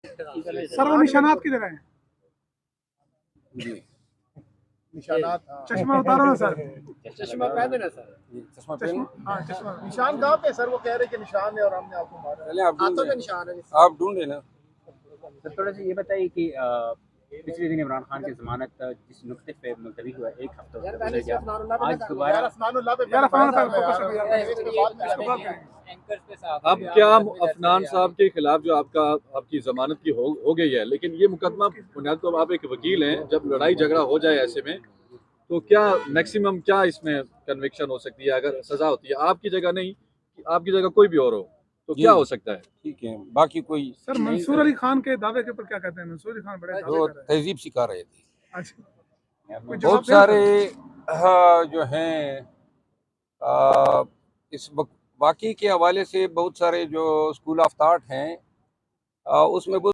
Sir वो निशानात किधर है? जी निशानात चश्मा उतारो ना सर। चश्मा पहने ना सर। चश्मा पहन हाँ चश्मा। निशान कहाँ पे सर? वो कह रहे कि निशान है और हमने आपको मारा। चले आप हाथों ढूंढ में निशान है। आप ढूंढे ना। सर थोड़ा सा ये बताइए कि पिछले दिन इमरान खान की जमानत जिस नुक्ते पे मुलतवी हुआ एक हफ्ता यार गुजर पहले गया, आज यार दोबारा असमानुल्लाह पे यार पहले फलाना बैठ साहब जाओ यार। फोकस रखो यार, इसको बात करेंगे। एंकर्स पे साहब अब क्या अफनान साहब के खिलाफ जो आपकी जमानत की हो गई है, लेकिन ये मुकदमा बुनियाद तो आप एक वकील हैं, जब लड़ाई झगड़ा हो जाए ऐसे में तो क्या मैक्सिमम क्या इसमें कन्विक्शन हो सकती है अगर सजा होती है? आपकी जगह नहीं, आपकी जगह कोई भी और हो तो क्या हो सकता है? ठीक है, बाकी कोई सर मंसूर अली खान के दावे के ऊपर क्या कहते हैं? मंसूर अली खान बड़े दावे जो कर रहे हैं। तहजीब सिखा रहे थे। अच्छा कोई जवाब बहुत देना सारे जो हैं इस वाकई के हवाले से बहुत सारे जो स्कूल ऑफ थॉट हैं उसमें